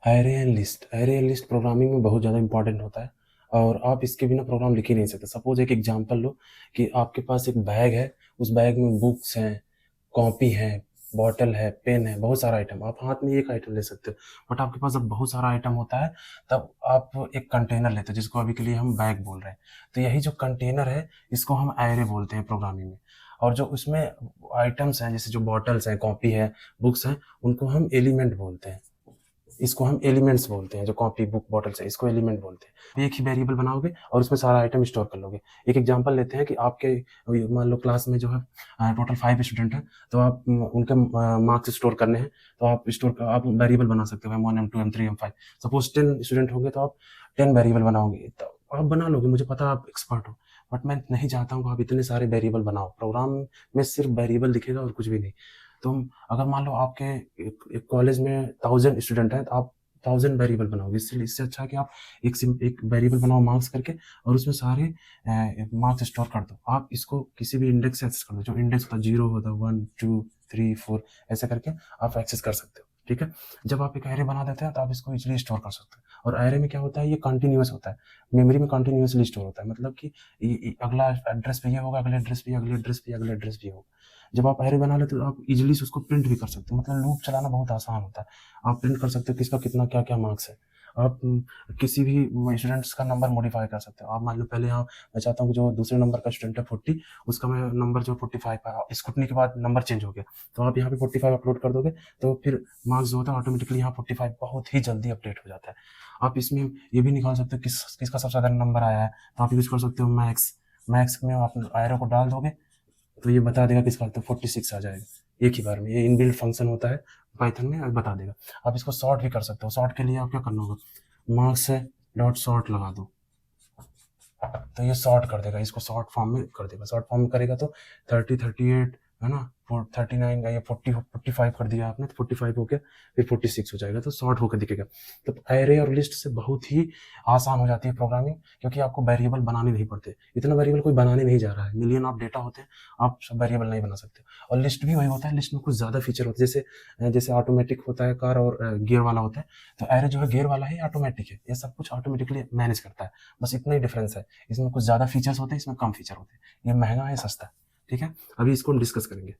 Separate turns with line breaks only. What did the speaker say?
Array and list, array and list programming में बहुत ज़्यादा इंपॉर्टेंट होता है और आप इसके बिना प्रोग्राम लिख ही नहीं सकते। सपोज एक एग्जांपल लो कि आपके पास एक बैग है, उस बैग में बुक्स हैं, कॉपी है, बॉटल है, पेन है, बहुत सारा आइटम। आप हाथ में एक आइटम ले सकते हो, बट आपके पास जब बहुत सारा आइटम होता है तब आप एक कंटेनर लेते हो जिसको अभी के लिए हम बैग बोल रहे हैं। तो यही जो कंटेनर है इसको हम एरे बोलते हैं प्रोग्रामिंग में। और जो उसमें आइटम्स हैं जैसे जो बॉटल्स हैं, कॉपी है, बुक्स हैं, उनको हम एलिमेंट बोलते हैं। इसको हम एलिमेंट्स बोलते हैं। जो कॉपी बुक बॉटल्स है इसको एलिमेंट बोलते हैं। एक ही वेरिएबल बनाओगे और उसमें सारा आइटम स्टोर कर लोगे। एक एग्जांपल लेते हैं कि आपके मान लो क्लास में जो है टोटल 5 स्टूडेंट हैं, तो आप उनके मार्क्स स्टोर करने हैं, तो आप वेरिएबल बना सकते हो M1 M2 M3 M5। Suppose 10 student होंगे तो आप 10 वेरिएबल बनाओगे, तो आप बना लोगे, मुझे पता है आप एक्सपर्ट हो। बट मैं नहीं चाहता हूँ कि आप इतने सारे वेरिएबल बनाओ। प्रोग्राम में सिर्फ वेरिएबल दिखेगा और कुछ भी नहीं। तो अगर मान लो आपके एक कॉलेज में 1000 स्टूडेंट हैं, तो आप 1000 वेरिएबल बनाओगे। इससे अच्छा है कि आप एक वेरिएबल बनाओ मार्क्स करके और उसमें सारे मार्क्स स्टोर कर दो। आप इसको किसी भी इंडेक्स से एक्सेस कर दो। जो इंडेक्स होता है 0 होता है, 1 2 3 4 ऐसे करके आप एक्सेस कर सकते हो। ठीक है। जब आप एक एरे बना देते हैं तो आप इसको इजीली स्टोर कर सकते हो। और एरे में क्या होता है, ये कंटिन्यूअस होता है, मेमोरी में कंटिन्यूअसली स्टोर होता है। मतलब कि अगला एड्रेस पे ये होगा, अगले एड्रेस पे, अगले एड्रेस पे, अगले एड्रेस पे होगा। जब आप एरे बना लेते हो तो आप इजीली से उसको प्रिंट भी कर सकते हो। मतलब लूप चलाना बहुत आसान होता है। आप प्रिंट कर सकते हो किसका कितना क्या क्या मार्क्स है। आप किसी भी स्टूडेंट्स का नंबर मॉडिफाई कर सकते हो। आप मान लो पहले यहाँ मैं चाहता हूँ कि जो दूसरे नंबर का स्टूडेंट है 40, उसका मैं नंबर जो 45 है, स्क्रूटनी के बाद नंबर चेंज हो गया, तो आप यहाँ पे 45 अपलोड कर दोगे, तो फिर मार्क्स जो होता है ऑटोमेटिकली यहाँ 45 बहुत ही जल्दी अपडेट हो जाता है। आप इसमें ये भी निकाल सकते हो किसका सबसे ज़्यादा नंबर आया है, तो आप यूज कर सकते हो मैक्स। मैक्स में आप एरो को डाल दोगे तो ये बता देगा किसका, तो 46 आ जाएगा एक ही बार में। ये इनबिल्ट फंक्शन होता है पाइथन में और बता देगा। आप इसको सॉर्ट भी कर सकते हो। सॉर्ट के लिए आप क्या करना होगा, मार्क्स है डॉट सॉर्ट लगा दो, तो ये सॉर्ट कर देगा, इसको सॉर्ट फॉर्म में कर देगा। सॉर्ट फॉर्म में करेगा तो 30 38 है ना, 39 या 45 कर दिया आपने तो 45 हो गया, फिर 46 हो जाएगा, तो सॉर्ट होकर दिखेगा। तो एरे और लिस्ट से बहुत ही आसान हो जाती है प्रोग्रामिंग, क्योंकि आपको वेरिएबल बनाने नहीं पड़ते। इतना वेरिएबल कोई बनाने नहीं जा रहा है, मिलियन ऑफ डेटा होते हैं, आप सब वेरिएबल नहीं बना सकते। और लिस्ट भी वही होता है, लिस्ट में कुछ ज़्यादा फीचर होते हैं, जैसे जैसे ऑटोमेटिक होता है कार और गियर वाला होता है। तो एरे जो है गियर वाला है, ऑटोमेटिक है, ये सब कुछ ऑटोमेटिकली मैनेज करता है। बस इतना ही डिफरेंस है, इसमें कुछ ज़्यादा फीचर्स होते हैं, इसमें कम फीचर होते हैं। ये महंगा है, सस्ता है। ठीक है, अभी इसको डिस्कस करेंगे।